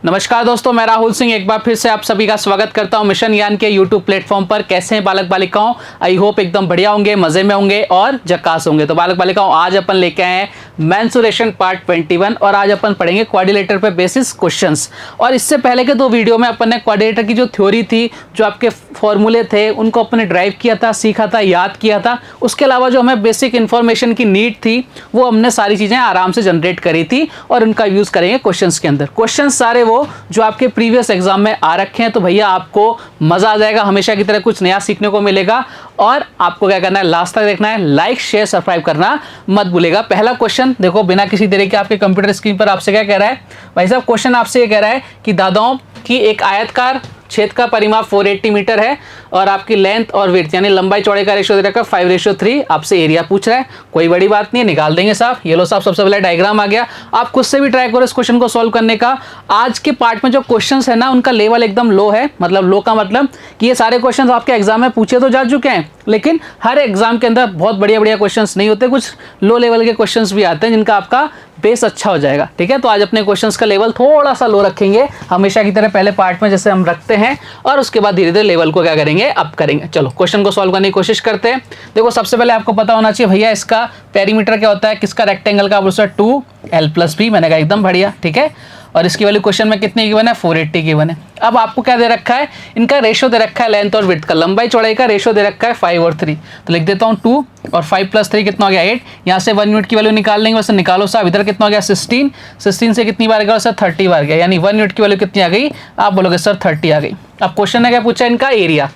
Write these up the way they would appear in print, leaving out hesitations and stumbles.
नमस्कार दोस्तों, मैं राहुल सिंह एक बार फिर से आप सभी का स्वागत करता हूं मिशन ज्ञान के यूट्यूब प्लेटफॉर्म पर। कैसे हैं बालक बालिकाओं? आई होप एकदम बढ़िया होंगे, मजे में होंगे और झकास होंगे। तो बालक बालिकाओं, आज अपन लेके आए हैं मेंसुरेशन पार्ट 21 और आज अपन पढ़ेंगे क्वाड्रिलेटर पे बेसिस क्वेश्चंस। और इससे पहले के 2 वीडियो में अपन ने क्वाड्रिलेटर की जो थ्योरी थी, जो आपके फॉर्मूले थे, उनको अपन ने ड्राइव किया था, सीखा था, याद किया था। उसके अलावा जो हमें बेसिक इन्फॉर्मेशन की नीड थी, वो हमने सारी चीज़ें आराम से जनरेट करी थी और उनका यूज़ करेंगे क्वेश्चंस के अंदर। क्वेश्चन सारे वो जो आपके प्रीवियस एग्जाम में आ रखे हैं। तो भैया आपको मजा आ जाएगा, हमेशा की तरह कुछ नया सीखने को मिलेगा। और आपको क्या करना है, लास्ट तक देखना है, लाइक शेयर सब्सक्राइब करना मत भूलेगा। पहला क्वेश्चन देखो, बिना किसी देरी के आपके कंप्यूटर स्क्रीन पर आपसे क्या कह रहा है भाई साहब? क्वेश्चन आपसे ये कह रहा है कि दादाओं की एक आयतकार छेद का परिमाप 480 मीटर है और आपकी लेंथ और विड्थ यानी लंबाई चौड़ाई का रेशियो दे रखा 5:3। आपसे एरिया पूछ रहा है, कोई बड़ी बात नहीं है, निकाल देंगे साहब। ये लो साहब, सबसे पहले डायग्राम आ गया। आप खुद से भी ट्राई करो इस क्वेश्चन को सॉल्व करने का। आज के पार्ट में जो क्वेश्चंस है ना, उनका लेवल एकदम लो है। मतलब लो का मतलब कि ये सारे क्वेश्चंस आपके एग्जाम में पूछे तो जा चुके हैं, लेकिन हर एग्जाम के अंदर बहुत बढ़िया बढ़िया क्वेश्चंस नहीं होते। कुछ लो लेवल के क्वेश्चंस भी आते हैं जिनका आपका बेस अच्छा हो जाएगा। ठीक है, तो आज अपने क्वेश्चंस का लेवल थोड़ा सा लो रखेंगे, हमेशा की तरह पहले पार्ट में जैसे हम रखते हैं, और उसके बाद धीरे धीरे लेवल को क्या करेंगे, अप करेंगे। चलो क्वेश्चन को सॉल्व करने की कोशिश करते हैं। देखो, सबसे पहले आपको पता होना चाहिए भैया इसका पेरीमीटर क्या होता है, किसका रेक्टेंगल का, 2l+b। मैंने कहा एकदम बढ़िया। ठीक है, और इसकी वैल्यू क्वेश्चन में कितनी गिवन है, 480 गिवन है। अब आपको क्या दे रखा है, इनका रेशियो दे रखा है लेंथ और विड्थ का, लंबाई चौड़ाई का रेशियो दे रखा है 5 और 3। तो लिख देता हूँ 2 और 5 + 3 कितना हो गया 8। यहाँ से 1 यूनिट की वैल्यू निकाल लेंगे, वैसे निकालो साहब। इधर कितना हो गया 16, 16 से कितनी बार गया सर, 30 बार गया, यानी 1 यूनिट की वैल्यू कितनी आ गई, आप बोलोगे सर 30 आ गई। अब क्वेश्चन ने क्या पूछा, इनका एरिया।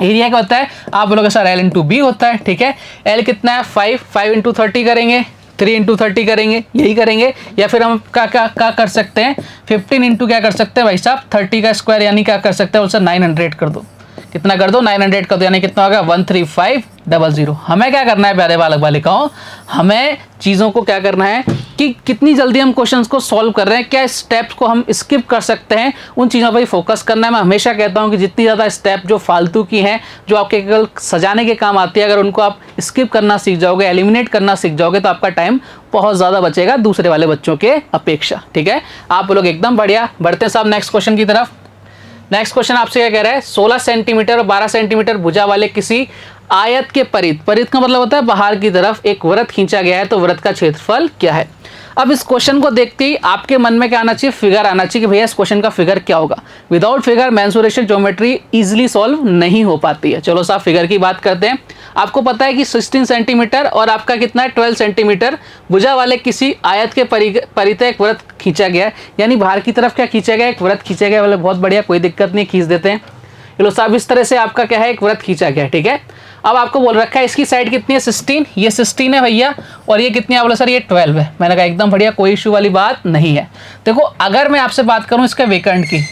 एरिया क्या होता है, आप बोलोगे सर L × B होता है। ठीक है, L कितना है 5 × 30 करेंगे, 3 × 30 करेंगे, यही करेंगे। या फिर हम क्या कर सकते हैं, 15 इंटू क्या कर सकते हैं भाई साहब, 30 का स्क्वायर, यानी क्या कर सकते हैं, उससे 900 कर दो। कितना कर दो, 900 कर दो, यानी कितना होगा 13500। हमें क्या करना है प्यारे बालक बालिकाओं, हमें चीज़ों को क्या करना है कि कितनी जल्दी हम क्वेश्चंस को सॉल्व कर रहे हैं, क्या स्टेप्स को हम स्किप कर सकते हैं, उन चीज़ों पर ही फोकस करना है। मैं हमेशा कहता हूं कि जितनी ज़्यादा स्टेप जो फालतू की हैं, जो आपके केवल सजाने के काम आती है, अगर उनको आप स्किप करना सीख जाओगे, एलिमिनेट करना सीख जाओगे, तो आपका टाइम बहुत ज़्यादा बचेगा दूसरे वाले बच्चों के अपेक्षा। ठीक है, आप लोग एकदम बढ़िया। बढ़ते हैं साहब नेक्स्ट क्वेश्चन की तरफ। नेक्स्ट क्वेश्चन आपसे क्या कह रहा है, 16 सेंटीमीटर और 12 सेंटीमीटर भुजा वाले किसी आयत के परिध, परिध का मतलब होता है बाहर की तरफ, एक वृत्त खींचा गया है, तो वृत्त का क्षेत्रफल क्या है। अब इस क्वेश्चन को देखते ही आपके मन में क्या आना चाहिए, फिगर आना चाहिए कि भैया इस क्वेश्चन का फिगर क्या होगा। Without figure mensuration geometry easily solve नहीं हो पाती है। चलो साहब फिगर की बात करते हैं। आपको पता है कि 16 सेंटीमीटर और आपका कितना है 12 सेंटीमीटर भुजा वाले किसी आयत के परिध एक वृत्त खींचा गया है, यानी बाहर की तरफ क्या खींचा गया, एक वृत्त खींचा गया। मतलब बहुत बढ़िया, कोई दिक्कत नहीं, खींच देते हैं। चलो साहब इस तरह से आपका क्या है, एक वृत्त खींचा गया। ठीक है, अब आपको बोल रखा है इसकी साइड कितनी है 16, ये 16 है भैया, और ये कितनी है, बोला सर ये 12 है। मैंने कहा एकदम बढ़िया, कोई इशू वाली बात नहीं है। देखो अगर मैं आपसे बात करूं इसके विकर्ण की,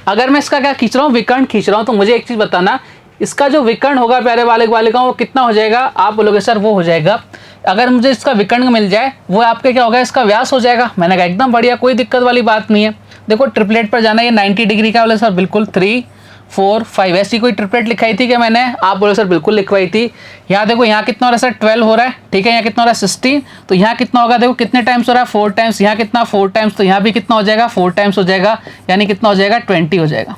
अगर मैं इसका क्या खींच रहा हूँ, विकर्ण खींच रहा हूँ, तो मुझे एक चीज बताना, इसका जो विकर्ण होगा प्यारे बालक बालिकाओं, वो कितना हो जाएगा, आप बोलोगे सर वो हो जाएगा, अगर मुझे इसका विकर्ण मिल जाए, वो आपके क्या होगा, इसका व्यास हो जाएगा। मैंने कहा एकदम बढ़िया, कोई दिक्कत वाली बात नहीं है। देखो ट्रिपलेट पर जाना, ये 90 डिग्री का, बोले सर बिल्कुल 3 4 5, ऐसी कोई ट्रिपलेट लिखाई थी क्या मैंने, आप बोले सर बिल्कुल लिखवाई थी। यहाँ देखो, यहाँ कितना हो रहा है सर 12 हो रहा है। ठीक है, यहाँ कितना हो रहा है 16, तो यहाँ कितना होगा, देखो कितने टाइम्स हो रहा है 4 टाइम्स, यहाँ कितना 4 टाइम्स, तो यहाँ भी कितना हो जाएगा 4 टाइम्स हो जाएगा, यानी कितना हो जाएगा 20 हो जाएगा।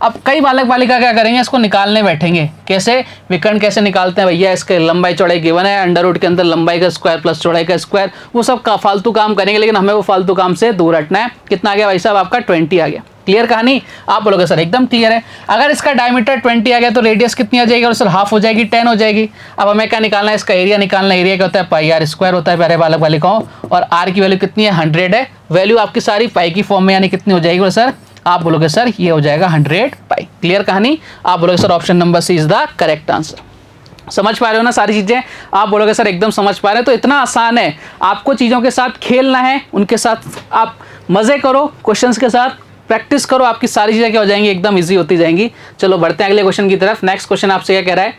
अब कई बालक बालिका क्या करेंगे, इसको निकालने बैठेंगे। कैसे, विकर्ण कैसे निकालते हैं भैया, इसके लंबाई चौड़ाई गिवन है, अंडर रूट के अंदर लंबाई का स्क्वायर प्लस चौड़ाई का स्क्वायर, वो सब का फालतू काम करेंगे, लेकिन हमें वो फालतू काम से दूर हटना है। कितना आ गया भाई साहब, आपका 20 आ गया। क्लियर कहानी, आप बोलोगे सर एकदम क्लियर है। अगर इसका डायमीटर 20 आ गया, तो रेडियस कितनी आ जाएगी, और सर हाफ हो जाएगी, 10 हो जाएगी। अब हमें क्या निकालना है, इसका एरिया निकालना है। एरिया क्या होता है, πr² होता है प्यारे बालक बालिकाओं, और r की वैल्यू कितनी है 100 है। वैल्यू आपकी सारी पाई की फॉर्म में, यानी कितनी हो जाएगी सर, आप बोलोगे सर ये हो जाएगा 100 पाई। क्लियर कहानी, आप बोलोगे sir option number C is the correct answer. समझ पा रहे हो ना सारी चीजें, आप बोलोगे सर एकदम समझ पा रहे हैं। तो इतना आसान है, आपको चीजों के साथ खेलना है, उनके साथ आप मजे करो, क्वेश्चंस के साथ प्रैक्टिस करो, आपकी सारी चीजें क्या हो जाएंगी, एकदम इजी होती जाएंगी। चलो बढ़ते हैं अगले क्वेश्चन की तरफ। नेक्स्ट क्वेश्चन आपसे क्या कह रहा है,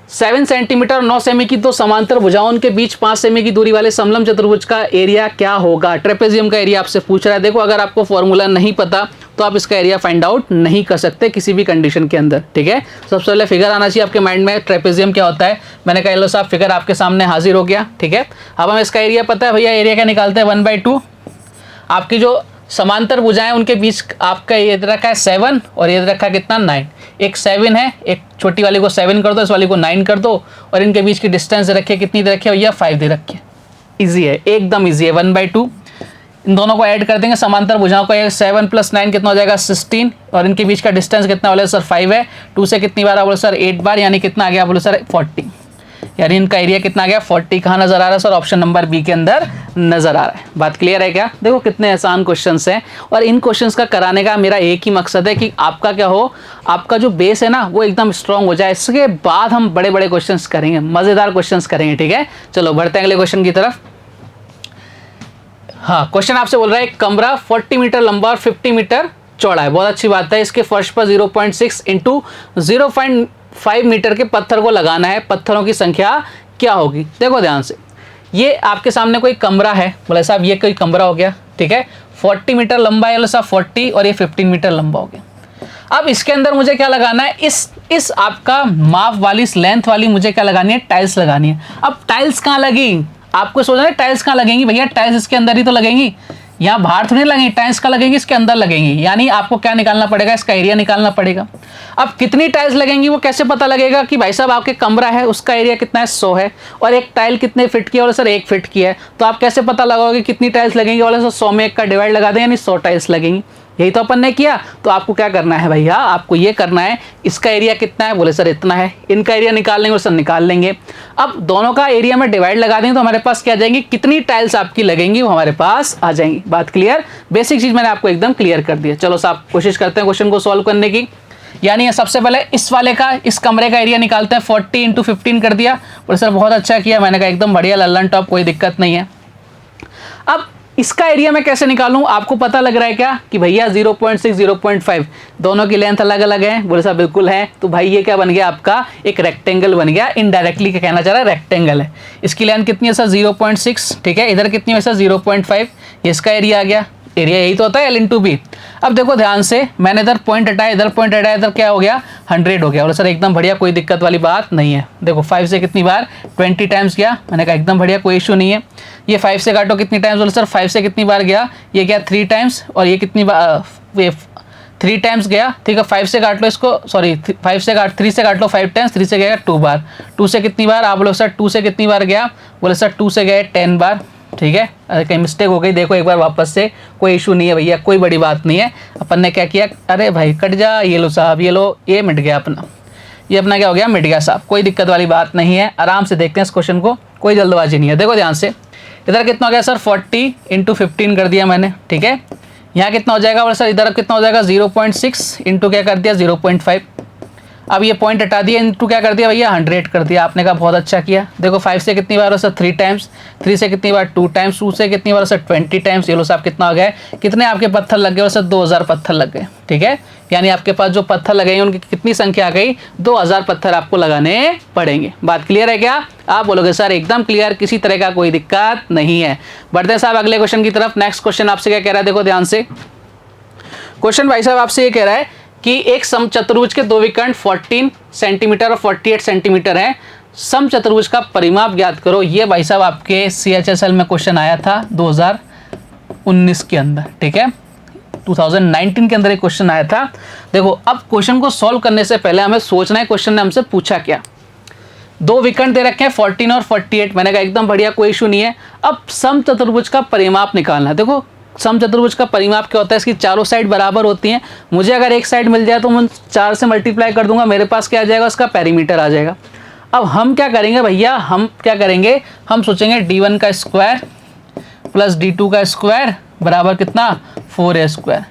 7 सेंटीमीटर और 9 सेमी की दो समांतर भुजाओं के बीच 5 सेमी की दूरी वाले समलंब चतुर्भुज का एरिया क्या होगा। ट्रेपेजियम का एरिया आपसे पूछ रहा है। देखो अगर आपको फॉर्मूला नहीं पता तो आप इसका एरिया फाइंड आउट नहीं कर सकते किसी भी कंडीशन के अंदर। ठीक है, सबसे पहले फिगर आना चाहिए आपके माइंड में, ट्रेपेजियम क्या होता है। मैंने कहा लो साहब फिगर आपके सामने हाजिर हो गया। ठीक है, अब हमें इसका एरिया पता है भैया, एरिया क्या निकालते हैं 1/2। आपकी जो समांतर भुजाएं उनके बीच आपका ये रखा है 7 और ये रखा है कितना 9। एक 7 है, एक छोटी वाली को 7 कर दो, इस वाली को 9 कर दो, और इनके बीच की डिस्टेंस रखिए कितनी दे रखी है भैया 5 दे रखी है। ईजी है, एकदम ईजी है। 1/2 इन दोनों को ऐड कर देंगे समांतर भुजाओं को, 7 + 9 कितना हो जाएगा 16, और इनके बीच का डिस्टेंस कितना बोले सर 5 है। 2 से कितनी बार बोले सर 8 बार, यानी कितना आ गया बोले सर 40, यानी इनका एरिया कितना आ गया 40। कहाँ नजर आ रहा है सर? ऑप्शन नंबर बी के अंदर नजर आ रहा है। बात क्लियर है क्या? देखो कितने आसान क्वेश्चंस हैं, और इन क्वेश्चंस का कराने का मेरा एक ही मकसद है कि आपका क्या हो, आपका जो बेस है ना वो एकदम स्ट्रांग हो जाए। इसके बाद हम बड़े बड़े क्वेश्चंस करेंगे, मजेदार क्वेश्चंस करेंगे, ठीक है। चलो बढ़ते हैं अगले क्वेश्चन की तरफ। हाँ, क्वेश्चन आपसे बोल रहा है एक कमरा 40 मीटर लंबा और 50 मीटर चौड़ा है। बहुत अच्छी बात है। इसके फर्श पर 0.6 × 0.5 मीटर के पत्थर को लगाना है, पत्थरों की संख्या क्या होगी? देखो ध्यान से, ये आपके सामने कोई कमरा है, बोले साहब ये कोई कमरा हो गया, ठीक है। 40 मीटर लंबा है साहब 40, और ये 15 मीटर लंबा हो गया। अब इसके अंदर मुझे क्या लगाना है, इस आपका माप वाली, इस लेंथ वाली मुझे क्या लगानी है, टाइल्स लगानी है। अब टाइल्स कहाँ लगी? आपको सोचना है टाइल्स कहाँ लगेंगी भैया, टाइल्स इसके अंदर ही तो लगेंगी, यहाँ बाहर थोड़ी लगेंगी, टाइल्स का लगेंगी इसके अंदर लगेंगी। यानी आपको क्या निकालना पड़ेगा, इसका एरिया निकालना पड़ेगा। अब कितनी टाइल्स लगेंगी वो कैसे पता लगेगा कि भाई साहब आपके कमरा है उसका एरिया कितना है 100 है, और एक टाइल कितने फिट की है, और सर 1 फिट की है, तो आप कैसे पता लगाओगे कितनी टाइल्स लगेंगी? वाले सर 100 में 1 का डिवाइड लगा दें, यानी 100 टाइल्स लगेंगी। यही तो अपन ने किया। तो आपको क्या करना है भैया, आपको ये करना है, इसका एरिया कितना है, बोले सर इतना है, इनका एरिया निकाल लेंगे, सर निकाल लेंगे। अब दोनों का एरिया में डिवाइड लगा देंगे तो हमारे पास क्या आ जाएंगी, कितनी टाइल्स आपकी लगेंगी वो हमारे पास आ जाएंगी। बात क्लियर? बेसिक चीज मैंने आपको एकदम क्लियर कर दी है। चलो साहब कोशिश करते हैं क्वेश्चन को सॉल्व करने की। यानी सबसे पहले इस वाले का, इस कमरे का एरिया निकालते हैं। 40 × 15 कर दिया, बोले सर बहुत अच्छा किया, मैंने कहा एकदम बढ़िया लल्लन टॉप, कोई दिक्कत नहीं है। अब इसका एरिया मैं कैसे निकालूं? आपको पता लग रहा है क्या कि भैया 0.6 0.5 दोनों की लेंथ अलग अलग है? बोले साहब बिल्कुल है। तो भाई ये क्या बन गया आपका, एक रेक्टेंगल बन गया। इनडायरेक्टली क्या कहना चाह रहा है, रेक्टेंगल है। इसकी लेंथ कितनी है सर 0.6, ठीक है। इधर कितनी है सर 0.5, ये इसका एरिया आ गया। एरिया यही तो होता है L × B। अब देखो ध्यान से, मैंने इधर पॉइंट हटाया, इधर पॉइंट हटाया, इधर क्या हो गया 100 हो गया। और सर एकदम बढ़िया, कोई दिक्कत वाली बात नहीं है। देखो 5 से कितनी बार 20 टाइम्स गया, मैंने कहा एकदम बढ़िया, कोई इशू नहीं है। ये 5 से काटो कितनी टाइम्स, बोले सर 5 से कितनी बार गया, ये गया 3 टाइम्स, और ये कितनी बार 3 टाइम्स गया, ठीक है। 5 से काट लो इसको, सॉरी 3 से काट लो 5 टाइम्स, 3 से गया 2 बार। 2 से कितनी बार, आप बोलो सर 2 से कितनी बार गया, बोले सर 2 से गए 10 बार, ठीक है। अरे कहीं मिस्टेक हो गई, देखो एक बार वापस से, कोई इशू नहीं है भैया, कोई बड़ी बात नहीं है। अपन ने क्या किया, अरे भाई कट जा, ये लो साहब, ये लो, ये मिट गया अपना, ये अपना क्या हो गया, मिट गया साहब, कोई दिक्कत वाली बात नहीं है। आराम से देखते हैं इस क्वेश्चन को, कोई जल्दबाजी नहीं है। देखो ध्यान से, इधर कितना हो गया सर 40 × 15 कर दिया मैंने, ठीक है। यहाँ कितना हो जाएगा, और सर इधर कितना हो जाएगा 0.6 इंटू क्या कर दिया 0.5। अब ये पॉइंट हटा दिया, इंटू क्या कर दिया भैया 100 कर दिया। आपने कहा बहुत अच्छा किया। देखो 5 से कितनी बार हो सर 3 टाइम्स, 3 से कितनी बार 2 टाइम्स, 2 से कितनी बार सर 20 टाइम्स। ये लो साहब कितना हो गया, कितने आपके पत्थर लग गए सर 2000 पत्थर लग गए, ठीक है। यानी आपके पास जो पत्थर लगे उनकी कितनी संख्या आ गई, 2000 पत्थर आपको लगाने पड़ेंगे। बात क्लियर है क्या? आप बोलोगे सर एकदम क्लियर, किसी तरह का कोई दिक्कत नहीं है। बढ़ते हैं साहब अगले क्वेश्चन की तरफ। नेक्स्ट क्वेश्चन आपसे क्या कह रहा है, देखो ध्यान से। क्वेश्चन भाई साहब आपसे ये कह रहा है कि एक समचतुर्भुज के 2 विकर्ण 14 सेंटीमीटर और 48 सेंटीमीटर हैं। समचतुर्भुज का परिमाप ज्ञात करो। ये भाई साहब आपके CHSL में क्वेश्चन आया था 2019 के अंदर, ठीक है। 2019 के अंदर एक क्वेश्चन आया था। देखो अब क्वेश्चन को सॉल्व करने से पहले हमें सोचना है क्वेश्चन ने हमसे पूछा क्या। 2 विकर्ण दे रखे हैं 14 और 48, मैंने कहा एकदम बढ़िया, कोई इशू नहीं है। अब समचतुर्भुज का परिमाप निकालना है। देखो समचतुर्भुज का परिमाप क्या होता है, इसकी चारों साइड बराबर होती हैं। मुझे अगर एक साइड मिल जाए तो मैं 4 से मल्टीप्लाई कर दूंगा, मेरे पास क्या आ जाएगा, उसका पेरीमीटर आ जाएगा। अब हम क्या करेंगे भैया, हम क्या करेंगे, हम सोचेंगे d1 का स्क्वायर प्लस d2 का स्क्वायर बराबर कितना 4a²।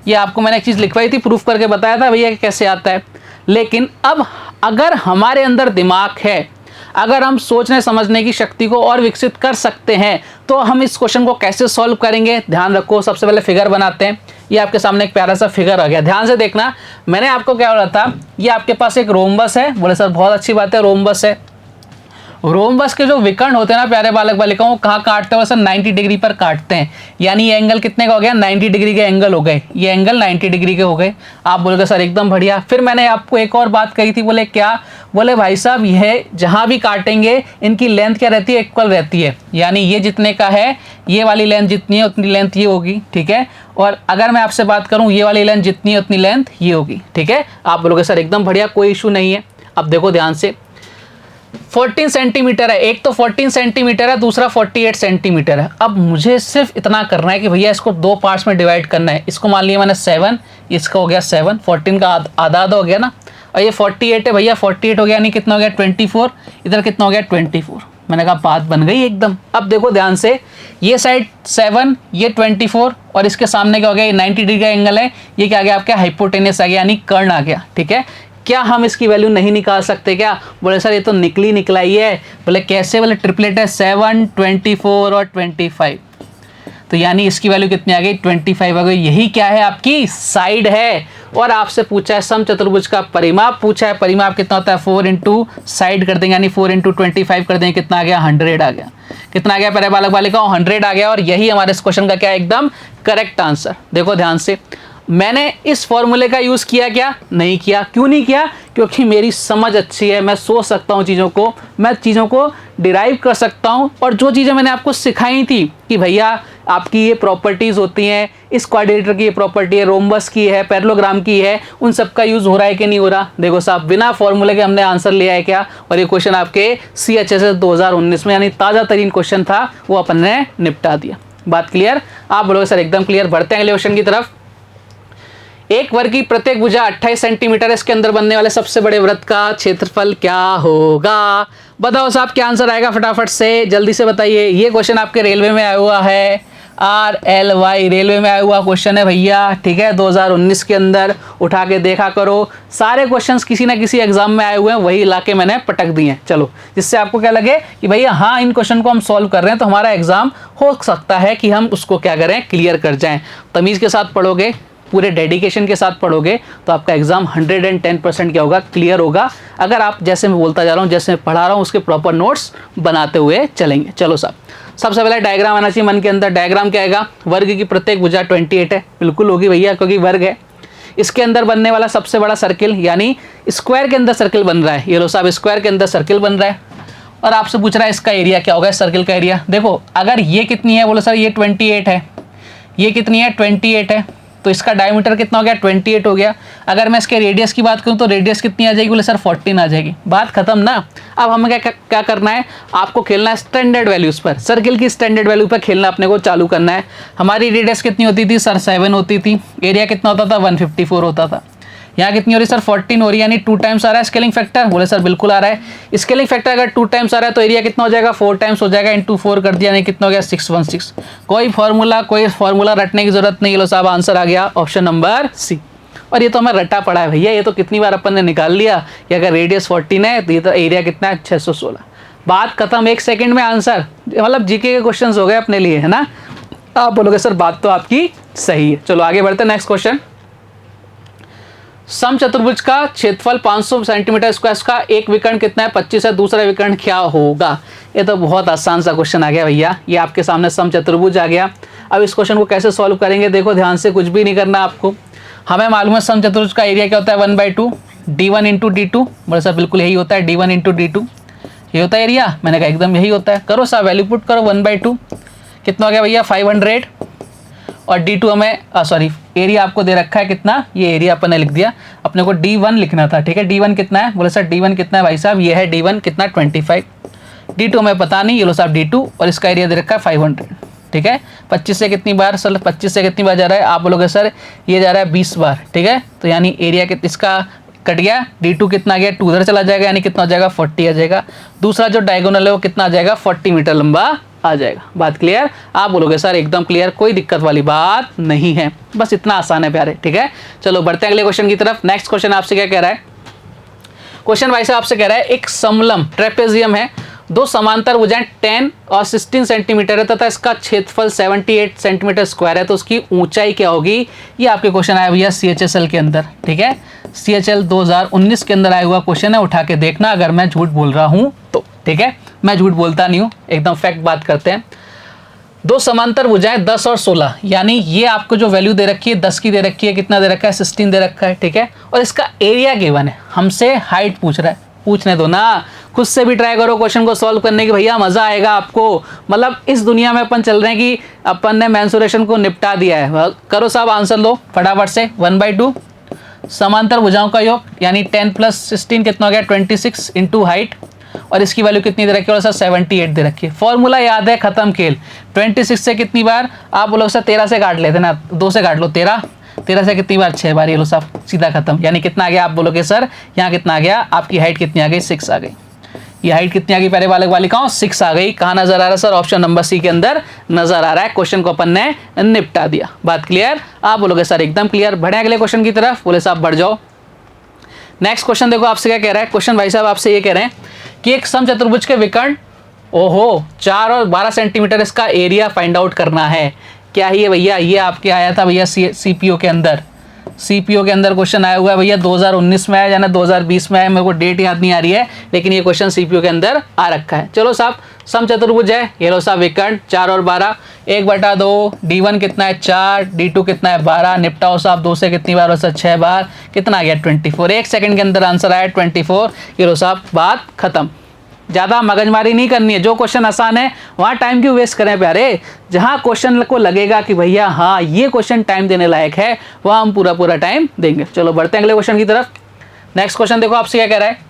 ये आपको मैंने एक चीज़ लिखवाई थी, प्रूफ करके बताया था भैया कि कैसे आता है। लेकिन अब अगर हमारे अंदर दिमाग है, अगर हम सोचने समझने की शक्ति को और विकसित कर सकते हैं, तो हम इस क्वेश्चन को कैसे सॉल्व करेंगे। ध्यान रखो, सबसे पहले फिगर बनाते हैं। ये आपके सामने एक प्यारा सा फिगर आ गया, ध्यान से देखना। मैंने आपको क्या बोला था, ये आपके पास एक रोम्बस है, बोले सर बहुत अच्छी बात है, रोम्बस है। रोम्बस के जो विकर्ण होते हैं ना प्यारे बालक बालिकाओं, कहाँ काटते हैं, सर 90 डिग्री पर काटते हैं। यानी ये एंगल कितने का हो गया, 90 डिग्री के एंगल हो गए, ये एंगल 90 डिग्री के हो गए। आप बोलोगे सर एकदम बढ़िया। फिर मैंने आपको एक और बात कही थी, बोले क्या, बोले भाई साहब यह जहाँ भी काटेंगे इनकी लेंथ क्या रहती है, इक्वल रहती है। यानी ये जितने का है, ये वाली लेंथ जितनी है उतनी लेंथ ये होगी, ठीक है। और अगर मैं आपसे बात करूँ, ये वाली लेंथ जितनी है उतनी लेंथ ये होगी, ठीक है। आप बोलोगे सर एकदम बढ़िया, कोई इशू नहीं है। अब देखो ध्यान से, 14 सेंटीमीटर है, एक तो 14 सेंटीमीटर है, दूसरा 48 सेंटीमीटर है। अब मुझे सिर्फ इतना करना है कि भैया इसको दो पार्ट्स में डिवाइड करना है। इसको मान लिया मैंने 7, इसका हो गया 7, 14 का आधा आधा हो गया ना, और ये 48 है भैया, 48 हो गया, यानी कितना हो गया 24, इधर कितना हो गया 24। मैंने कहा बात बन गई एकदम। अब देखो ध्यान से, ये साइड 7, ये 24, और इसके सामने क्या हो गया, ये 90 डिग्री का एंगल है, ये क्या आ गया आपका हाइपोटेनस आ गया, यानी कर्ण आ गया, ठीक है। क्या हम इसकी वैल्यू नहीं निकाल सकते क्या? बोले सर ये तो निकला ही है। बोले कैसे? बोले ट्रिपलेट है 7, 24 और 25, तो यानी इसकी वैल्यू कितनी आ गई, 25 आ गई। यही क्या है, आपकी साइड है। और आपसे पूछा है समचतुर्भुज का परिमाप पूछा है, परिमाप कितना होता है 4 इंटू साइड कर देंगे, यानी 4 इंटू 25 कर देंगे, कितना आ गया 100 आ गया। कितना आ गया प्यारे बालक बालिकाओं, 100 आ गया। और यही हमारे इस क्वेश्चन का क्या है, एकदम करेक्ट आंसर। देखो ध्यान से, मैंने इस फॉर्मूले का यूज़ किया क्या, नहीं किया। क्यों नहीं किया? क्योंकि मेरी समझ अच्छी है, मैं सोच सकता हूँ चीज़ों को, मैं चीज़ों को डिराइव कर सकता हूँ। और जो चीज़ें मैंने आपको सिखाई थी कि भैया आपकी ये प्रॉपर्टीज़ होती हैं, इस क्वाड्रेटर की ये प्रॉपर्टी है, रोम्बस की है, पैरेललोग्राम की है, उन सब का यूज़ हो रहा है कि नहीं हो रहा। देखो साहब, बिना फॉर्मूले के हमने आंसर लिया है क्या। और ये क्वेश्चन आपके CHSS 2019 में, यानी ताज़ा तरीन क्वेश्चन था, वो अपन ने निपटा दिया। बात क्लियर? आप बोलोगे सर एकदम क्लियर। बढ़ते हैं अगले क्वेश्चन की तरफ। एक वर्ग की प्रत्येक भुजा 28 सेंटीमीटर, इसके अंदर बनने वाले सबसे बड़े वृत्त का क्षेत्रफल क्या होगा? बताओ साहब क्या आंसर आएगा, फटाफट से जल्दी से बताइए। ये क्वेश्चन आपके रेलवे में आया हुआ है, RLY रेलवे में आया हुआ क्वेश्चन है भैया, ठीक है। 2019 के अंदर उठा के देखा करो, सारे क्वेश्चंस किसी ना किसी एग्जाम में आए हुए हैं, वही ला के मैंने पटक दिए हैं। चलो, जिससे आपको क्या लगे कि भैया हाँ इन क्वेश्चन को हम सॉल्व कर रहे हैं, तो हमारा एग्जाम हो सकता है कि हम उसको क्या करें, क्लियर कर जाएं। तमीज़ के साथ पढ़ोगे, पूरे डेडिकेशन के साथ पढ़ोगे, तो आपका एग्जाम 110% क्या होगा, क्लियर होगा। अगर आप, जैसे मैं बोलता जा रहा हूँ, जैसे मैं पढ़ा रहा हूँ, उसके प्रॉपर नोट्स बनाते हुए चलेंगे। चलो साहब, सबसे पहले डायग्राम आना चाहिए मन के अंदर। डायग्राम क्या आएगा, वर्ग की प्रत्येक भुजा 28 है, बिल्कुल होगी भैया, क्योंकि वर्ग है। इसके अंदर बनने वाला सबसे बड़ा सर्किल, यानी स्क्वायर के अंदर सर्किल बन रहा है। ये लो साहब, स्क्वायर के अंदर सर्किल बन रहा है। और आपसे पूछ रहा है इसका एरिया क्या होगा, सर्किल का एरिया। देखो, अगर ये कितनी है, बोलो सर ये 28 है, ये कितनी है 28 है, तो इसका डायमीटर कितना हो गया 28 हो गया। अगर मैं इसके रेडियस की बात करूं तो रेडियस कितनी आ जाएगी, बोले सर 14 आ जाएगी। बात खत्म ना। अब हमें क्या करना है, आपको खेलना है स्टैंडर्ड वैल्यूज़ पर, सर्किल की स्टैंडर्ड वैल्यू पर खेलना अपने को चालू करना है। हमारी रेडियस कितनी होती थी सर, 7 होती थी। एरिया कितना होता था, 154 होता था। यहाँ कितनी हो रही सर, 14 हो रही है, यानी 2 टाइम्स आ रहा है स्केलिंग फैक्टर। बोले सर बिल्कुल आ रहा है। स्केलिंग फैक्टर अगर 2 टाइम्स आ रहा है तो एरिया कितना हो जाएगा, 4 टाइम्स हो जाएगा, इंटू 4 कर दिया, यानी कितना हो गया 616। कोई फॉर्मूला रटने की जरूरत नहीं है। लो साहब, आंसर आ गया ऑप्शन नंबर C। और ये तो हमें रटा पड़ा है भैया, ये तो कितनी बार अपन ने निकाल लिया कि अगर रेडियस 14 है तो ये तो एरिया कितना है 616। बात खत्म, 1 सेकंड में आंसर। मतलब जीके के क्वेश्चन हो गए अपने लिए, है ना। आप बोलोगे सर बात तो आपकी सही है। चलो आगे बढ़ते हैं, नेक्स्ट क्वेश्चन। समचतुर्भुज का क्षेत्रफल 500 सेंटीमीटर स्क्वायर, का एक विकर्ण कितना है 25 है, दूसरा विकर्ण क्या होगा? ये तो बहुत आसान सा क्वेश्चन आ गया भैया। ये आपके सामने समचतुर्भुज आ गया। अब इस क्वेश्चन को कैसे सॉल्व करेंगे, देखो ध्यान से, कुछ भी नहीं करना आपको। हमें मालूम है समचतुर्भुज का एरिया क्या होता है, 1/2 D1 इंटू D2। बोले सर बिल्कुल यही होता है, D1 इंटू D2 ये होता है एरिया। मैंने कहा एकदम यही होता है। करो साहब, वैल्यू पुट करो, 1/2 कितना हो गया भैया 500, और D2 हमें सॉरी एरिया आपको दे रखा है कितना, ये एरिया अपन ने लिख दिया। अपने को D1 लिखना था, ठीक है। D1 कितना है, बोले सर D1 कितना है भाई साहब, ये है D1 कितना 25। D2 हमें पता नहीं, ये लो साहब D2, और इसका एरिया दे रखा है 500, ठीक है। 25 से कितनी बार सर, 25 से कितनी बार जा रहा है, आप बोलोगे सर ये जा रहा है 20 बार, ठीक है। तो यानी एरिया इसका कट गया, D2 कितना आ गया 2 उधर चला जाएगा, यानी कितना हो जाएगा 40 आ जाएगा। दूसरा जो डायगोनल है वो कितना आ जाएगा 40 मीटर लंबा आ जाएगा। बात क्लियर? आप बोलोगे सर एकदम क्लियर, कोई दिक्कत वाली बात नहीं है, बस इतना आसान है प्यारे, ठीक है। चलो बढ़ते हैं अगले क्वेश्चन की तरफ। नेक्स्ट क्वेश्चन आपसे क्या कह रहा है, क्वेश्चन भाई साहब आपसे कह रहा है एक समलम ट्रेपेजियम है, दो समांतर भुजाएं 10 और 16 सेंटीमीटर है तथा इसका क्षेत्रफल 78 सेंटीमीटर स्क्वायर है, तो उसकी ऊंचाई क्या होगी? ये आपके क्वेश्चन आया भैया CHSL के अंदर, ठीक है। CHL 2019 के अंदर आया हुआ क्वेश्चन है, उठा के देखना अगर मैं झूठ बोल रहा हूं तो, ठीक है। मैं झूठ बोलता नहीं हूँ, एकदम फैक्ट बात करते हैं। दो समांतर भुजाएं 10 और 16, यानी ये आपको जो वैल्यू दे रखी है 10 की दे रखी है, कितना दे रखा है 16 दे रखा है, ठीक है। और इसका एरिया गिवन है, हमसे हाइट पूछ रहा है, पूछने दो ना, खुद से भी ट्राई करो क्वेश्चन को सॉल्व करने की, भैया मजा आएगा आपको। मतलब इस दुनिया में अपन चल रहे हैं कि अपन ने मेंसुरेशन को निपटा दिया है। करो साहब आंसर दो फटाफट से। 1/2 समांतर भुजाओं का योग, यानी 10 + 16 कितना हो गया 26 इंटू हाइट, और इसकी वैल्यू कितनी दे रखी है सर 78 दे रखी है। फॉर्मूला याद है, खत्म खेल। 26 से कितनी बार आप बोलो सर 13 से काट लेते ना, 2 से काट लो, 13 से कितनी बार 6 बार, ये लो साहब सीधा खत्म। यानी कितना आ गया आप बोलोगे सर यहाँ कितना आ गया, आपकी हाइट कितनी आ गई 6 आ गई। ये हाइट कितनी आ गई प्यारे बालक बालिकाओं 6 आ गई। कहाँ नजर आ रहा है सर, ऑप्शन नंबर सी के अंदर नजर आ रहा है। क्वेश्चन को अपन ने निपटा दिया। बात क्लियर, आप बोलोगे सर एकदम क्लियर। बढ़े अगले क्वेश्चन की तरफ, बोले साहब बढ़ जाओ। नेक्स्ट क्वेश्चन देखो आपसे क्या कह रहा है क्वेश्चन, भाई साहब आपसे ये कह रहे हैं कि एक समचतुर्भुज के विकर्ण, ओहो 4 और 12 सेंटीमीटर इसका एरिया फाइंड आउट करना है। क्या ही है भैया, ये आपके आया था भैया सीपीओ के अंदर, सीपीओ के अंदर क्वेश्चन आया हुआ है भैया 2019 में आया या 2020 में आया, मेरे को डेट याद नहीं आ रही है, लेकिन ये क्वेश्चन सीपीओ के अंदर आ रखा है। चलो साहब समचतुर्भुज है, ये लो साहब विकर्ण 4 और 12, 1/2, D1 कितना है 4, D2 कितना है 12, निपटाओ साहब 2 से कितनी बार सर 6 बार, कितना आ गया 24। 1 सेकंड के अंदर आंसर आया 24। ये लो साहब बात खत्म। ज़्यादा मगजमारी नहीं करनी है, जो क्वेश्चन आसान है वहाँ टाइम क्यों वेस्ट करें प्यारे। जहाँ क्वेश्चन को लगेगा कि भैया हाँ ये क्वेश्चन टाइम देने लायक है, वहाँ हम पूरा टाइम देंगे। चलो बढ़ते हैं अगले क्वेश्चन की तरफ। नेक्स्ट क्वेश्चन देखो आपसे क्या कह रहा है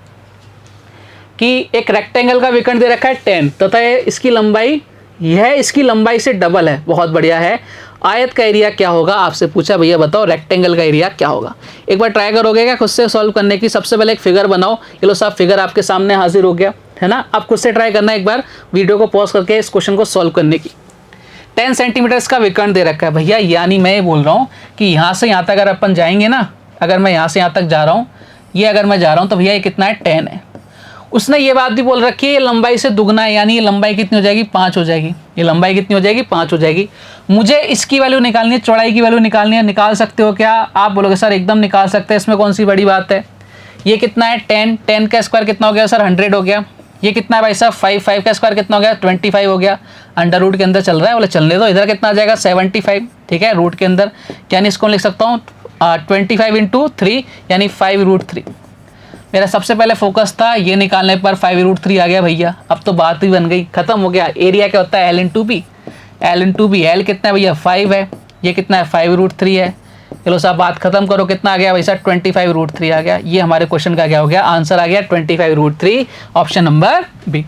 कि एक रेक्टेंगल का विकर्ण दे रखा है 10 तथा इसकी लंबाई, यह इसकी लंबाई से डबल है। बहुत बढ़िया है। आयत का एरिया क्या होगा, आपसे पूछा भैया बताओ रेक्टेंगल का एरिया क्या होगा। एक बार ट्राई करोगे क्या खुद से सॉल्व करने की। सबसे पहले एक फिगर बनाओ, ये लो साहब फिगर आपके सामने हाजिर हो गया है ना। अब खुद से ट्राई करना एक बार वीडियो को पॉज करके इस क्वेश्चन को सॉल्व करने की। 10 सेंटीमीटर का विकर्ण दे रखा है भैया, यानी मैं ये बोल रहा हूँ कि यहाँ से यहाँ तक अगर अपन जाएंगे ना, अगर मैं यहाँ से यहाँ तक जा रहा हूँ, ये अगर मैं जा रहा हूँ तो भैया ये कितना है 10 है। उसने ये बात भी बोल रखी है ये लंबाई से दुगना है, यानी ये लंबाई कितनी हो जाएगी 5 हो जाएगी। ये लंबाई कितनी हो जाएगी 5 हो जाएगी। मुझे इसकी वैल्यू निकालनी है, चौड़ाई की वैल्यू निकालनी है। निकाल सकते हो क्या, आप बोलोगे सर एकदम निकाल सकते हैं, इसमें कौन सी बड़ी बात है। ये कितना है 10 का स्क्वायर कितना हो गया सर 100 हो गया। ये कितना है भाई साहब 5 का स्क्वायर कितना हो गया 25 हो गया। अंडर रूट के अंदर चल रहा है, बोले चलने दो। इधर कितना आ जाएगा 75, ठीक है रूट के अंदर, यानी इसको लिख सकता हूँ 25 × 3 यानी 5√3। मेरा सबसे पहले फोकस था ये निकालने पर 5√3 आ गया भैया। अब तो बात ही बन गई, खत्म हो गया। एरिया क्या होता है L × B, L × B। L कितना है भैया 5 है, ये कितना है 5√3 है। चलो साहब बात खत्म करो, कितना आ गया भाई साहब 25√3 आ गया। ये हमारे क्वेश्चन का क्या हो गया, आंसर आ गया 25√3, ऑप्शन नंबर बी।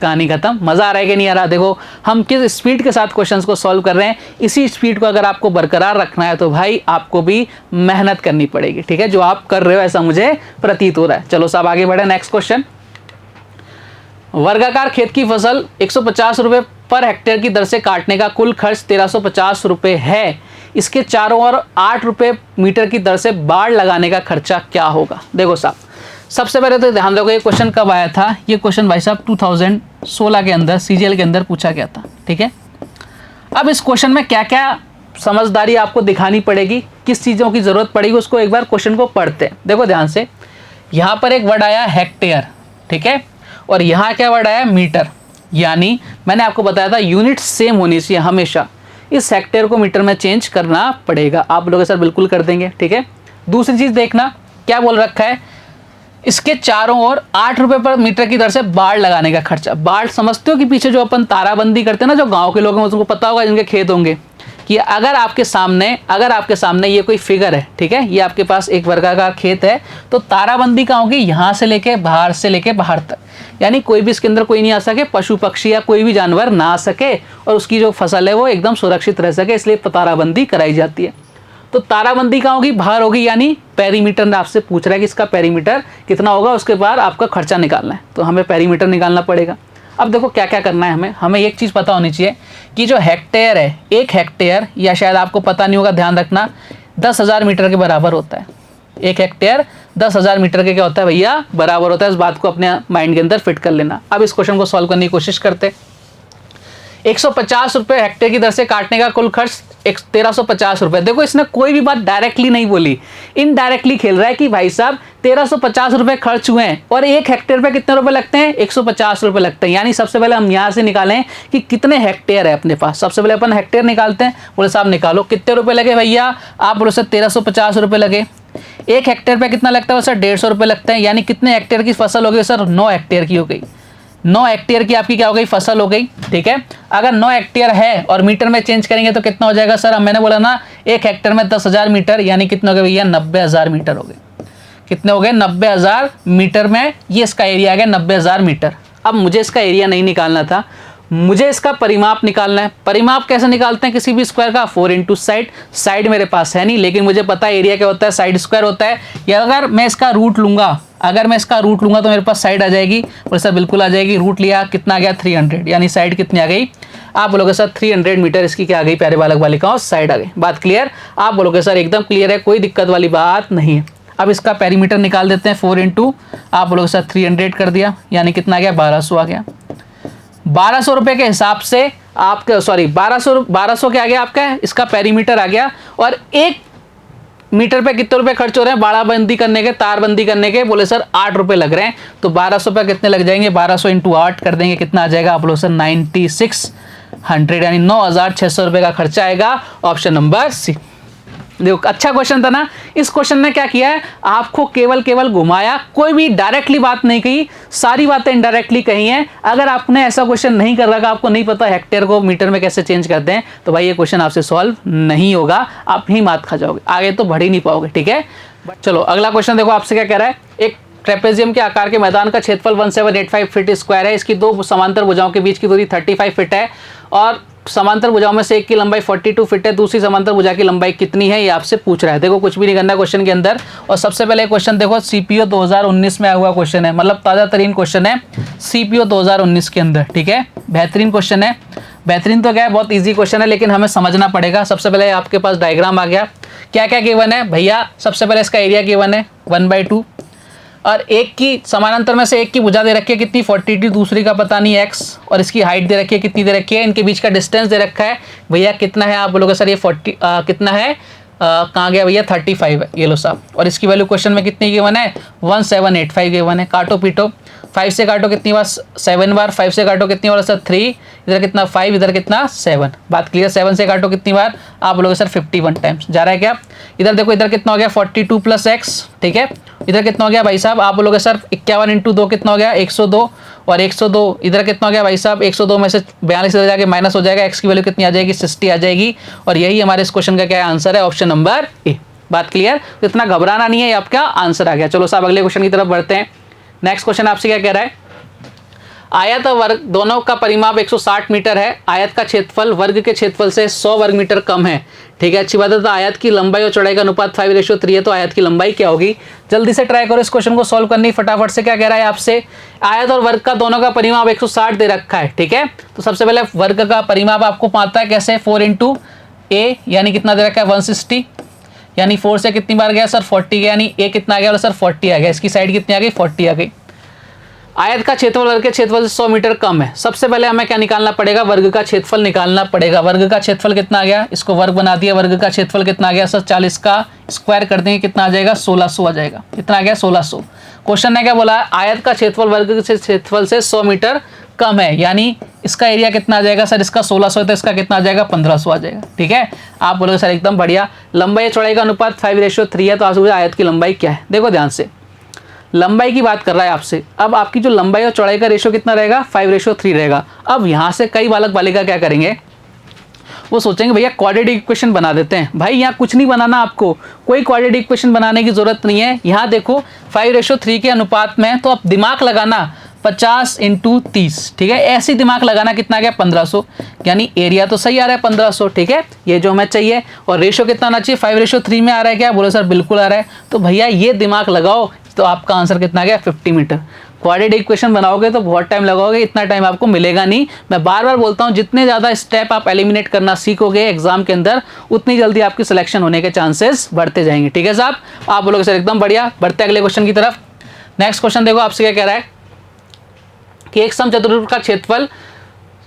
कहानी खत्म। मजा आ रहा है कि नहीं आ रहा। देखो हम किस स्पीड के साथ क्वेश्चंस को सॉल्व कर रहे हैं, इसी स्पीड को अगर आपको बरकरार रखना है तो भाई आपको भी मेहनत करनी पड़ेगी, ठीक है। जो आप कर रहे हो ऐसा मुझे प्रतीत हो रहा है। चलो साहब आगे बढ़े। नेक्स्ट क्वेश्चन, वर्गाकार खेत की फसल 150 रुपये पर हेक्टेयर की दर से काटने का कुल खर्च 1350 रुपये है। इसके चारों ओर 8 रुपये मीटर की दर से बाड़ लगाने का खर्चा क्या होगा। देखो साहब सबसे पहले तो ध्यान रखो ये क्वेश्चन कब आया था। ये क्वेश्चन भाई साहब 2016 के अंदर CGL के अंदर पूछा गया था, ठीक है। अब इस क्वेश्चन में क्या क्या समझदारी आपको दिखानी पड़ेगी, किस चीज़ों की ज़रूरत पड़ेगी, उसको एक बार क्वेश्चन को पढ़ते हैं। देखो ध्यान से, यहाँ पर एक वर्ड आया हेक्टेयर, ठीक है, और यहाँ क्या वर्ड आया मीटर। यानी मैंने आपको बताया था यूनिट सेम होनी चाहिए हमेशा। इस हेक्टेयर को मीटर में चेंज करना पड़ेगा। आप लोग सर बिल्कुल कर देंगे, ठीक है। दूसरी चीज़ देखना क्या बोल रखा है, इसके चारों ओर 8 रुपये पर मीटर की दर से बाड़ लगाने का खर्चा। बाड़ समझते हो कि पीछे जो अपन ताराबंदी करते हैं ना, जो गांव के लोग हैं उनको पता होगा, जिनके खेत होंगे, कि अगर आपके सामने ये कोई फिगर है, ठीक है, ये आपके पास एक वर्गाकार खेत है, तो ताराबंदी कहाँ होगी, यहाँ से लेके बाहर से लेके बाहर तक, यानी कोई भी इसके अंदर कोई नहीं आ सके, पशु पक्षी या कोई भी जानवर ना आ सके, और उसकी जो फसल है वो एकदम सुरक्षित रह सके, इसलिए ताराबंदी कराई जाती है। तो ताराबंदी कहाँ होगी, बाहर होगी, यानी पेरीमीटर में आपसे पूछ रहा है कि इसका पेरीमीटर कितना होगा, उसके बाद आपका खर्चा निकालना है, तो हमें पेरीमीटर निकालना पड़ेगा। अब देखो क्या क्या करना है हमें एक चीज़ पता होनी चाहिए कि जो हेक्टेयर है, एक हेक्टेयर, या शायद आपको पता नहीं होगा, ध्यान रखना, 10,000 मीटर के बराबर होता है। एक हेक्टेयर 10,000 मीटर के क्या होता है भैया, बराबर होता है। इस बात को अपने माइंड के अंदर फिट कर लेना। अब इस क्वेश्चन को सॉल्व करने की कोशिश करते। 150 रुपये हेक्टेयर की दर से काटने का कुल खर्च 1350 रुपये। देखो इसने कोई भी बात डायरेक्टली नहीं बोली, इनडायरेक्टली खेल रहा है कि भाई साहब 1350 रुपये खर्च हुए हैं और 1 हेक्टेयर पे कितने रुपए लगते हैं, 150 रुपये लगते हैं। यानी सबसे पहले हम यहाँ से निकालें कि कितने हेक्टेयर है अपने पास। सबसे पहले अपन हेक्टेयर निकालते हैं। बोले साहब निकालो कितने रुपए लगे भैया, आप बोले सर 1350 रुपये लगे। 1 हेक्टेयर पे कितना लगता है सर, 150 रुपये लगते हैं। यानी कितने हेक्टेयर की फसल हो गई सर, 9 हेक्टेयर की हो गई। 9 हेक्टेयर की आपकी क्या हो गई, फसल हो गई। ठीक है, अगर 9 हेक्टेयर है और मीटर में चेंज करेंगे तो कितना हो जाएगा सर, अब मैंने बोला ना 1 हेक्टेयर में 10,000 मीटर, यानी कितने हो गए भैया, 90,000 मीटर हो गए। कितने हो गए, 90,000 मीटर में ये इसका एरिया आ गया 90,000 मीटर। अब मुझे इसका एरिया नहीं निकालना था, मुझे इसका परिमाप निकालना है। परिमाप कैसे निकालते हैं किसी भी स्क्वायर का, 4 इंटू साइड मेरे पास है नहीं, लेकिन मुझे पता है एरिया क्या होता है, साइड स्क्वायर होता है। या अगर मैं इसका रूट लूंगा, तो मेरे पास साइड आ जाएगी। बोले सर बिल्कुल आ जाएगी। रूट लिया, कितना आ गया 300, यानी साइड कितनी आ गई, आप बोलोगे सर 300 मीटर इसकी क्या आ गई, प्यारे बालक बालिकाओं साइड आ गई। बात क्लियर, आप बोलोगे सर एकदम क्लियर है, कोई दिक्कत वाली बात नहीं है। अब इसका पेरीमीटर निकाल देते हैं, 4 इंटू आप बोलोगे सर 300 कर दिया, यानी कितना आ गया, 1200 आ गया। 1200 रुपये के हिसाब से आपके, सॉरी 1200 के आ गया आपका, इसका पेरीमीटर आ गया। और 1 मीटर पे कितने रुपए खर्च हो रहे हैं, बाड़ाबंदी करने के, तारबंदी करने के, बोले सर 8 रुपये लग रहे हैं। तो 1200 पे कितने लग जाएंगे, 1200 इंटू 8 कर देंगे, कितना आ जाएगा, आप बोलो सर 9600, यानी 9600 रुपये का खर्चा आएगा। Option number C. देखो अच्छा क्वेश्चन था ना। इस क्वेश्चन ने क्या किया है, आपको केवल घुमाया, कोई भी डायरेक्टली बात नहीं कही, सारी बातें इनडायरेक्टली कही हैं। अगर आपने ऐसा क्वेश्चन नहीं कर रखा, आपको नहीं पता हेक्टेयर को मीटर में कैसे चेंज करते हैं, तो भाई ये क्वेश्चन आपसे सॉल्व नहीं होगा, आप ही मात खा जाओगे, आगे तो बढ़ ही नहीं पाओगे। ठीक है, चलो अगला क्वेश्चन देखो आपसे क्या कह रहा है। एक ट्रेपेजियम के आकार के मैदान का क्षेत्रफल 1785 फीट स्क्वायर है। इसकी 2 समांतर भुजाओं के बीच की दूरी 35 फीट है और समांतर भुजाओं में से एक की लंबाई 42 फीट है। दूसरी समांतर भुजा की लंबाई कितनी है, ये आपसे पूछ रहा है। देखो कुछ भी नहीं करना क्वेश्चन के अंदर। और सबसे पहले क्वेश्चन देखो, सीपीओ 2019 में आया हुआ क्वेश्चन है, मतलब ताज़ा तरीन क्वेश्चन है सीपीओ 2019 के अंदर। ठीक है, बेहतरीन क्वेश्चन है। बेहतरीन तो क्या है, बहुत ईजी क्वेश्चन है, लेकिन हमें समझना पड़ेगा। सबसे पहले आपके पास डायग्राम आ गया, क्या क्या गिवन है भैया। सबसे पहले इसका एरिया गिवन है 1/2 और एक की समानांतर में से एक की भुजा दे रखी है कितनी 42, दूसरी का पता नहीं x, और इसकी हाइट दे रखी है कितनी दे रखी है, इनके बीच का डिस्टेंस दे रखा है भैया कितना है, आप बोलोगे सर ये 40 कितना है, कहाँ गया भैया 35 है, ये लो साहब। और इसकी वैल्यू क्वेश्चन में कितनी गिवन है 1785 गिवन है। काटो पीटो, 5 से काटो कितनी बार 7 बार, 5 से काटो कितनी बार सर 3, इधर कितना 5, इधर कितना 7। बात क्लियर, 7 से काटो कितनी बार, आप बोलोगे सर 51 टाइम्स जा रहा है क्या। इधर देखो, इधर कितना हो गया 42 + x, ठीक है। इधर कितना हो गया भाई साहब, आप बोलोगे सर 51 × 2 कितना हो गया 102, और 102 इधर कितना हो गया भाई साहब 102 में से 42 इधर जाके माइनस हो जाएगा, x की वैल्यू कितनी आ जाएगी 60 आ जाएगी। और यही हमारे इस क्वेश्चन का क्या आंसर है, ऑप्शन नंबर ए। बात क्लियर, इतना घबराना नहीं है, ये आपका आंसर आ गया। चलो साहब अगले क्वेश्चन की तरफ बढ़ते हैं। नेक्स्ट क्वेश्चन आपसे क्या कह रहा है, आयत और वर्ग दोनों का परिमाप 160 मीटर है। आयत का क्षेत्रफल वर्ग के क्षेत्रफल से 100 वर्ग मीटर कम है। ठीक है, अच्छी बात है। तो आयत की लंबाई और चौड़ाई का अनुपात 5:3 है, तो आयत की लंबाई क्या होगी। जल्दी से ट्राई करो इस क्वेश्चन को सॉल्व करनी फटाफट से। क्या कह रहा है आपसे, आयत और वर्ग का दोनों का परिमाप 160 दे रखा है। ठीक है, तो सबसे पहले वर्ग का परिमाप आपको पाता है कैसे, 4 × a, यानी कितना दे रखा है 160, यानी 4 से कितनी बार गया सर 40 गया, यानी a कितना आ गया सर 40 आ गया। इसकी साइड कितनी आ गई 40 आ गई। आयत का क्षेत्रफल वर्ग के क्षेत्रफल से 100 मीटर कम है। सबसे पहले हमें क्या निकालना पड़ेगा, वर्ग का क्षेत्रफल निकालना पड़ेगा। वर्ग का क्षेत्रफल कितना आ गया, इसको वर्ग बना दिया। वर्ग का क्षेत्रफल कितना आ गया सर 40 का स्क्वायर कर देंगे, कितना आ जाएगा 1600 आ जाएगा। कितना आ गया 1600। क्वेश्चन ने क्या बोला, आयत का क्षेत्रफल वर्ग के क्षेत्रफल से 100 मीटर कम है, यानी इसका एरिया कितना आ जाएगा सर, इसका 1600 है तो इसका कितना आ जाएगा 1500 आ जाएगा। ठीक है, आप बोलोगे सर एकदम बढ़िया। लंबाई चौड़ाई का अनुपात 5:3 है, तो आपसे आयत की लंबाई क्या है। देखो ध्यान से, लंबाई की बात कर रहा है आपसे। अब आपकी जो लंबाई और चौड़ाई का रेशो कितना रहेगा 5:3 रहेगा। अब यहाँ से कई बालक बालिका क्या करेंगे, वो सोचेंगे भैया क्वाड्रेटिक इक्वेशन बना देते हैं। भाई यहाँ कुछ नहीं बनाना, आपको कोई क्वाड्रेटिक इक्वेशन बनाने की जरूरत नहीं है। यहाँ देखो 5:3 के अनुपात में, तो आप दिमाग लगाना 50 × 30। ठीक है, ऐसे दिमाग लगाना, कितना आ गया 1500, यानी एरिया तो सही आ रहा है 1500। ठीक है, ये जो हमें चाहिए। और रेशो कितना आना चाहिए 5:3 में आ रहा है क्या, बोलो सर बिल्कुल आ रहा है। तो भैया ये दिमाग लगाओ, तो आपका आंसर कितना आ गया 50 मीटर। क्वाड्रेटिक इक्वेशन बनाओगे तो बहुत टाइम लगाओगे, इतना टाइम आपको मिलेगा नहीं। मैं बार बार बोलता हूँ, जितने ज़्यादा स्टेप आप एलिमिनेट करना सीखोगे एग्जाम के अंदर, उतनी जल्दी आपकी सिलेक्शन होने के चांसेस बढ़ते जाएंगे। ठीक है साहब, आप बोलोगे सर एकदम बढ़िया। बढ़ते अगले क्वेश्चन की तरफ। नेक्स्ट क्वेश्चन देखो आपसे क्या कह रहा है कि एक समचतुर्भुज का क्षेत्रफल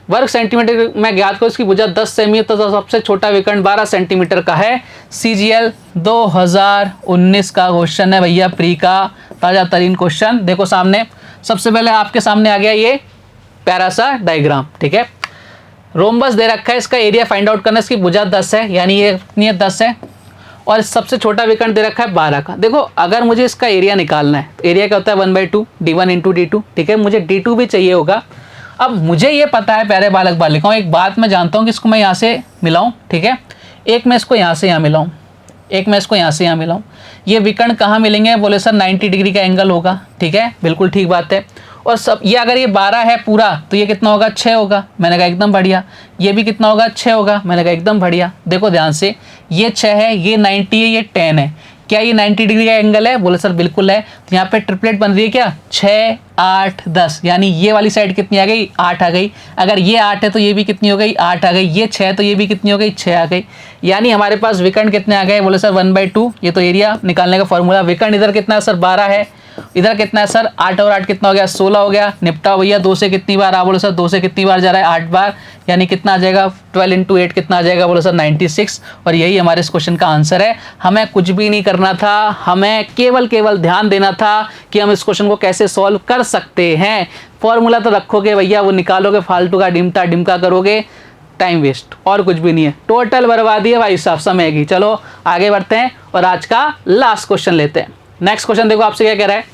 वर्ग सेंटीमीटर में ज्ञात करो इसकी भुजा 10 सेमी है, तो सबसे छोटा विकर्ण 12 सेंटीमीटर का है। CGL 2019 का क्वेश्चन है भैया, प्री का ताजा तरीन क्वेश्चन। देखो सामने, सबसे पहले आपके सामने आ गया ये प्यारा सा डायग्राम, ठीक है। रोम्बस दे रखा है, इसका एरिया फाइंड आउट करना है। इसकी भुजा 10 है, यानी ये कितनी है 10 है, और सबसे छोटा विकर्ण दे रखा है 12 का। देखो अगर मुझे इसका एरिया निकालना है तो एरिया क्या होता है 1/2 D1 × D2, ठीक है। मुझे D2 भी चाहिए होगा। अब मुझे ये पता है प्यारे बालक बालिकाओं, एक बात मैं जानता हूँ कि इसको मैं यहाँ से मिलाऊँ, ठीक है, एक मैं इसको यहाँ से यहाँ मिलाऊँ, एक मैं इसको यहाँ से यहाँ मिलाऊँ। ये विकर्ण कहाँ मिलेंगे, बोले सर 90 डिग्री का एंगल होगा, ठीक है, बिल्कुल ठीक बात है। और सब ये अगर ये 12 है पूरा तो ये कितना होगा 6 होगा, मैंने कहा एकदम बढ़िया। ये भी कितना होगा 6 होगा, मैंने कहा एकदम बढ़िया। देखो ध्यान से, ये 6 है, ये 90 है, ये 10 है, क्या ये 90 डिग्री का एंगल है, बोले सर बिल्कुल है। तो यहाँ पे ट्रिपलेट बन रही है क्या 6 8 10, यानी ये वाली साइड कितनी आ गई 8 आ गई। अगर ये 8 है तो ये भी कितनी हो गई 8 आ गई। ये 6 है तो ये भी कितनी हो गई 6 आ गई। यानी हमारे पास विकर्ण कितने आ गए, बोले सर 1/2। ये तो एरिया निकालने का फॉर्मूला। विकर्ण इधर कितना है सर 12 है, इधर कितना है सर 8 और 8 कितना हो गया 16 हो गया। निपटा भैया, 2 से कितनी बार आ, बोले सर 2 से कितनी बार जा रहा है 8 बार, यानी कितना आ जाएगा 12 × 8 कितना आ जाएगा, बोले सर 96। और यही हमारे इस क्वेश्चन का आंसर है। हमें कुछ भी नहीं करना था, हमें केवल ध्यान देना था कि हम इस क्वेश्चन को कैसे सॉल्व कर सकते हैं। फॉर्मूला तो रखोगे भैया, वो निकालोगे, फालतू का डिमटा डिमका करोगे, टाइम वेस्ट, और कुछ भी नहीं है। टोटल बर्बादी है भाई साहब समय की। चलो आगे बढ़ते हैं और आज का लास्ट क्वेश्चन लेते हैं। नेक्स्ट क्वेश्चन देखो आपसे क्या कह रहा है,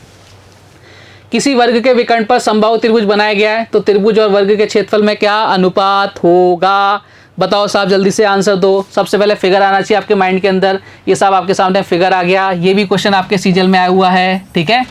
किसी वर्ग के विकर्ण पर समबाहु त्रिभुज बनाया गया है, तो त्रिभुज और वर्ग के क्षेत्रफल में क्या अनुपात होगा। बताओ साहब, जल्दी से आंसर दो। सबसे पहले फिगर आना चाहिए आपके माइंड के अंदर। ये साहब आपके सामने फिगर आ गया, ये भी क्वेश्चन आपके सीजीएल में आया हुआ है, ठीक है।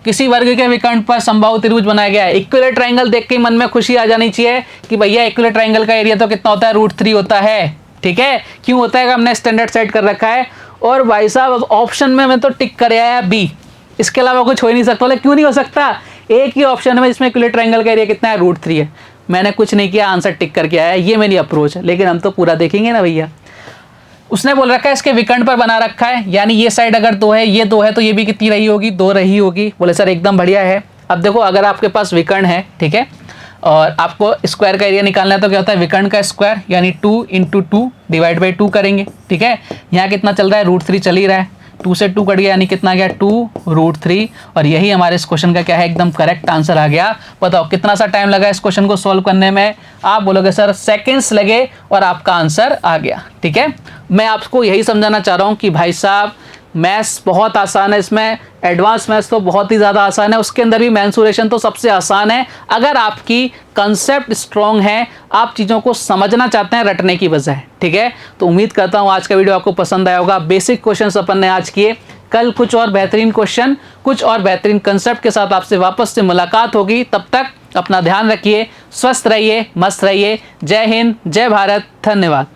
किसी वर्ग के विकर्ण पर समबाहु त्रिभुज बनाया गया है। इक्विलेटरल ट्रायंगल देख के मन में खुशी आ जानी चाहिए कि भैया इक्विलेटरल ट्रायंगल का एरिया तो कितना होता है √3 होता है, ठीक है। क्यों होता है, हमने स्टैंडर्ड सेट कर रखा है। और भाई साहब ऑप्शन में मैं तो टिक कर आया बी, इसके अलावा कुछ हो ही नहीं सकता। बोले क्यों नहीं हो सकता, एक ही ऑप्शन है जिसमें इक्विलेटरल ट्रायंगल का एरिया कितना है √3 है। मैंने कुछ नहीं किया, आंसर टिक करके आया, ये मेरी अप्रोच है। लेकिन हम तो पूरा देखेंगे ना भैया। उसने बोल रखा है इसके विकर्ण पर बना रखा है, यानी ये साइड अगर 2 है, ये 2 है, तो ये भी कितनी रही होगी 2 रही होगी। बोले सर एकदम बढ़िया है। अब देखो अगर आपके पास विकर्ण है, ठीक है, और आपको स्क्वायर का एरिया निकालना है, तो क्या होता है विकर्ण का स्क्वायर, यानी 2 × 2 / 2 करेंगे, ठीक है। यहाँ कितना चल रहा है √3 चल ही रहा है, 2 से 2 कट गया, यानी कितना गया 2√3। और यही हमारे इस क्वेश्चन का क्या है, एकदम करेक्ट आंसर आ गया। बताओ कितना सा टाइम लगा इस क्वेश्चन को सॉल्व करने में, आप बोलोगे सर सेकंड्स लगे, और आपका आंसर आ गया, ठीक है। मैं आपको यही समझाना चाह रहा हूँ कि भाई साहब मैथ्स बहुत आसान है, इसमें एडवांस मैथ्स तो बहुत ही ज़्यादा आसान है, उसके अंदर भी मेंसुरेशन तो सबसे आसान है। अगर आपकी कंसेप्ट स्ट्रॉन्ग है, आप चीज़ों को समझना चाहते हैं रटने की बजाय, ठीक है। तो उम्मीद करता हूँ आज का वीडियो आपको पसंद आया होगा। बेसिक क्वेश्चंस अपन ने आज किए, कल कुछ और बेहतरीन क्वेश्चन, कुछ और बेहतरीन कंसेप्ट के साथ आपसे वापस से मुलाकात होगी। तब तक अपना ध्यान रखिए, स्वस्थ रहिए, मस्त रहिए। जय हिंद, जय भारत, धन्यवाद।